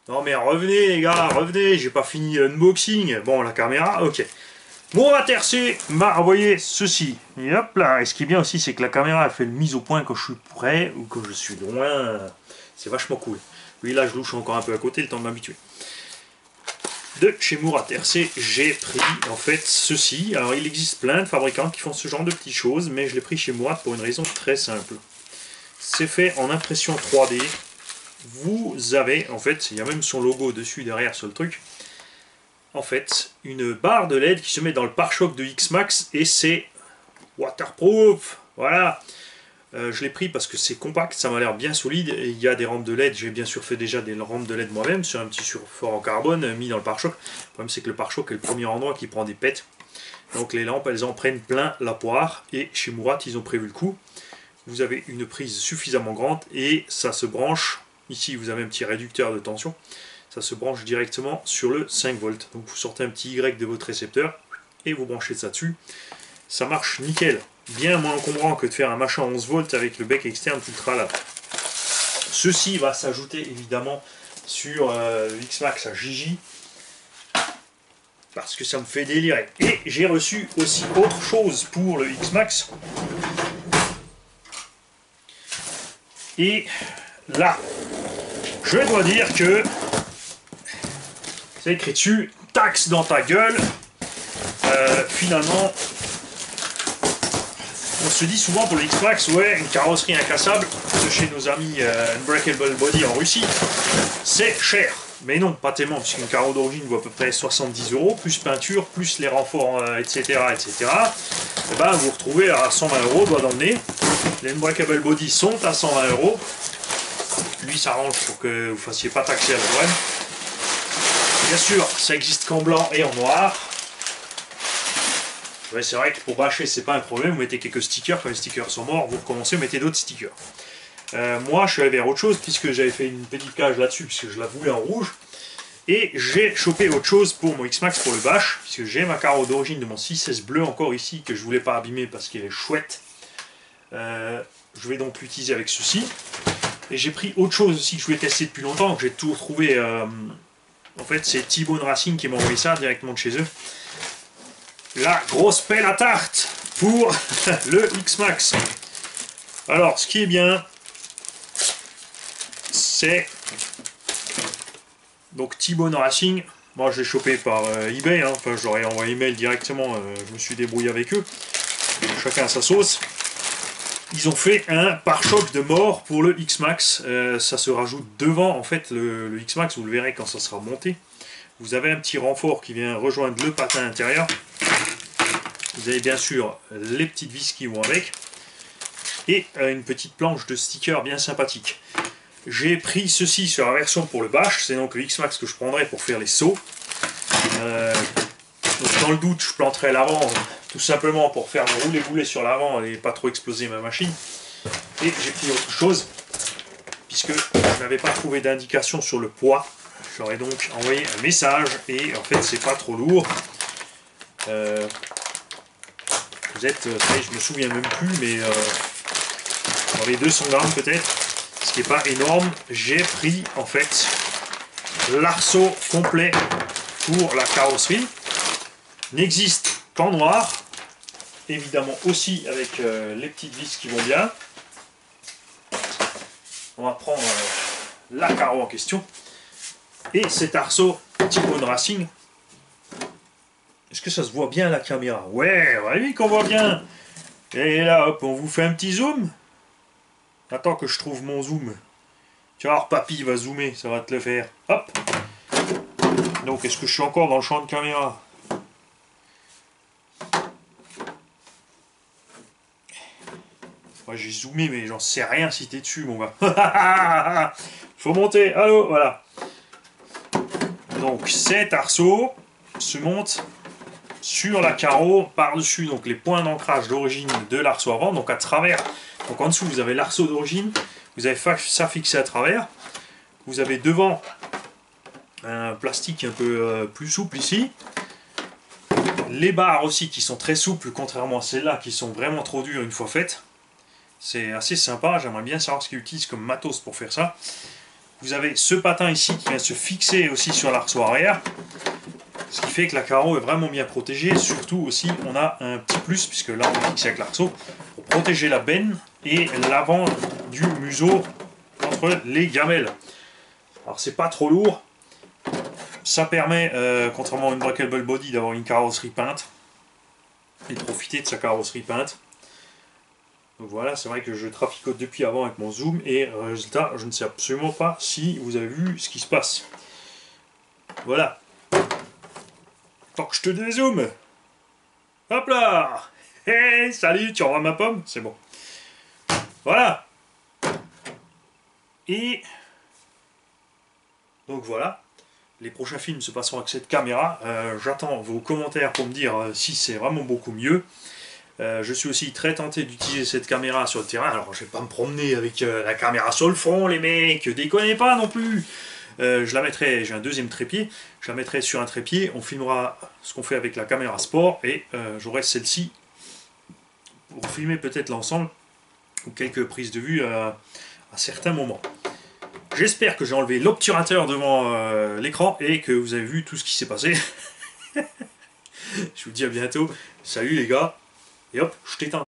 Non mais revenez les gars, revenez, j'ai pas fini l'unboxing. Bon, la caméra, ok. Mourad RC m'a envoyé ceci. Et hop là, et ce qui est bien aussi, c'est que la caméra a fait le mise au point quand je suis près ou quand je suis loin. C'est vachement cool. Oui, là, je louche encore un peu à côté, le temps de m'habituer. De chez Mourad RC, j'ai pris en fait ceci. Alors, il existe plein de fabricants qui font ce genre de petites choses, mais je l'ai pris chez Mourad pour une raison très simple. C'est fait en impression 3D. Vous avez, en fait, il y a même son logo dessus, derrière, sur le truc. En fait, une barre de LED qui se met dans le pare-choc de X-Max et c'est waterproof. Voilà. Je l'ai pris parce que c'est compact, ça m'a l'air bien solide et il y a des rampes de LED. J'ai bien sûr fait déjà des rampes de LED moi-même sur un petit surfort en carbone mis dans le pare-choc. Le problème, c'est que le pare-choc est le premier endroit qui prend des pètes. Donc les lampes, elles en prennent plein la poire et chez Mourad, ils ont prévu le coup. Vous avez une prise suffisamment grande et ça se branche. Ici, vous avez un petit réducteur de tension. Ça se branche directement sur le 5 volts. Donc vous sortez un petit Y de votre récepteur et vous branchez ça dessus. Ça marche nickel. Bien moins encombrant que de faire un machin 11 volts avec le bec externe tout le tralala. Ceci va s'ajouter évidemment sur le X-Max à Gigi. Parce que ça me fait délirer. Et j'ai reçu aussi autre chose pour le X-Max. Et là, je dois dire que c'est écrit dessus, taxe dans ta gueule. Finalement, on se dit souvent pour le X-Max, ouais, une carrosserie incassable de chez nos amis Unbreakable Body en Russie, c'est cher. Mais non, pas tellement, puisqu'une carreau d'origine vaut à peu près 70 €, plus peinture, plus les renforts, etc., etc. Et ben, vous vous retrouvez à 120 € doigt dans le nez. Les Unbreakable Body sont à 120 €. Lui s'arrange pour que vous ne fassiez pas taxer à la douane. Bien sûr, ça existe qu'en blanc et en noir. Ouais, c'est vrai que pour bâcher, c'est pas un problème. Vous mettez quelques stickers, quand les stickers sont morts, vous recommencez, vous mettez d'autres stickers. Moi, je suis allé vers autre chose, puisque j'avais fait une petite cage là-dessus, puisque je la voulais en rouge. Et j'ai chopé autre chose pour mon X-Max pour le bâche, puisque j'ai ma carreau d'origine de mon 6S bleu encore ici, que je voulais pas abîmer parce qu'il est chouette. Je vais donc l'utiliser avec ceci. Et j'ai pris autre chose aussi que je voulais tester depuis longtemps, que j'ai tout retrouvé. En fait, c'est T-Bone Racing qui m'a envoyé ça directement de chez eux. La grosse pelle à tarte pour le X-Max. Alors, ce qui est bien, c'est donc T-Bone Racing. Moi, je l'ai chopé par eBay. Hein. Enfin, j'aurais envoyé email directement. Je me suis débrouillé avec eux. Chacun à sa sauce. Ils ont fait un pare-choc de mort pour le X-Max. Ça se rajoute devant, en fait, le X-Max. Vous le verrez quand ça sera monté. Vous avez un petit renfort qui vient rejoindre le patin intérieur. Vous avez bien sûr les petites vis qui vont avec. Et une petite planche de stickers bien sympathique. J'ai pris ceci sur la version pour le bâche. C'est donc le X-Max que je prendrai pour faire les sauts. Donc dans le doute, je planterai l'avant tout simplement pour faire rouler boulet sur l'avant et pas trop exploser ma machine. Et j'ai pris autre chose, puisque je n'avais pas trouvé d'indication sur le poids. J'aurais donc envoyé un message et en fait c'est pas trop lourd. Vous êtes, je me souviens même plus, mais dans les 200 grammes peut-être, ce qui n'est pas énorme. J'ai pris en fait l'arceau complet pour la carrosserie. N'existe qu'en noir, évidemment aussi avec les petites vis qui vont bien. On va prendre la carreau en question. Et cet arceau T-Bone Racing. Est-ce que ça se voit bien à la caméra? Ouais, oui qu'on voit bien. Et là, hop, on vous fait un petit zoom. Attends que je trouve mon zoom. Tu vas voir, papy va zoomer, ça va te le faire. Hop. Donc, est-ce que je suis encore dans le champ de caméra? Ouais, j'ai zoomé, mais j'en sais rien si t'es dessus, mon gars. Faut monter. Allô, voilà. Donc, cet arceau se monte sur la carreau par-dessus donc les points d'ancrage d'origine de l'arceau avant, donc à travers. Donc en dessous vous avez l'arceau d'origine, vous avez ça fixé à travers, vous avez devant un plastique un peu plus souple ici, les barres aussi qui sont très souples contrairement à celles-là qui sont vraiment trop dures une fois faites. C'est assez sympa, j'aimerais bien savoir ce qu'ils utilisent comme matos pour faire ça. vous avez ce patin ici qui vient se fixer aussi sur l'arceau arrière. Ce qui fait que la carreau est vraiment bien protégée. Surtout aussi, on a un petit plus, puisque là, on est fixé avec l'arceau, pour protéger la benne et l'avant du museau entre les gamelles. Alors, c'est pas trop lourd. Ça permet, contrairement à une breakable body, d'avoir une carrosserie peinte. Et de profiter de sa carrosserie peinte. Donc voilà, c'est vrai que je traficote depuis avant avec mon zoom. Et résultat, je ne sais absolument pas si vous avez vu ce qui se passe. Voilà. Tant que je te dézoome. Hop là. Hey, salut, tu revois ma pomme? C'est bon. Voilà. Et donc voilà. Les prochains films se passeront avec cette caméra. J'attends vos commentaires pour me dire si c'est vraiment beaucoup mieux. Je suis aussi très tenté d'utiliser cette caméra sur le terrain. Alors je vais pas me promener avec la caméra sur le front, les mecs. Déconnez pas non plus. Je la mettrai, j'ai un deuxième trépied, je la mettrai sur un trépied, on filmera ce qu'on fait avec la caméra sport et j'aurai celle-ci pour filmer peut-être l'ensemble ou quelques prises de vue à certains moments. J'espère que j'ai enlevé l'obturateur devant l'écran et que vous avez vu tout ce qui s'est passé. Je vous dis à bientôt, salut les gars, et hop, je t'éteins.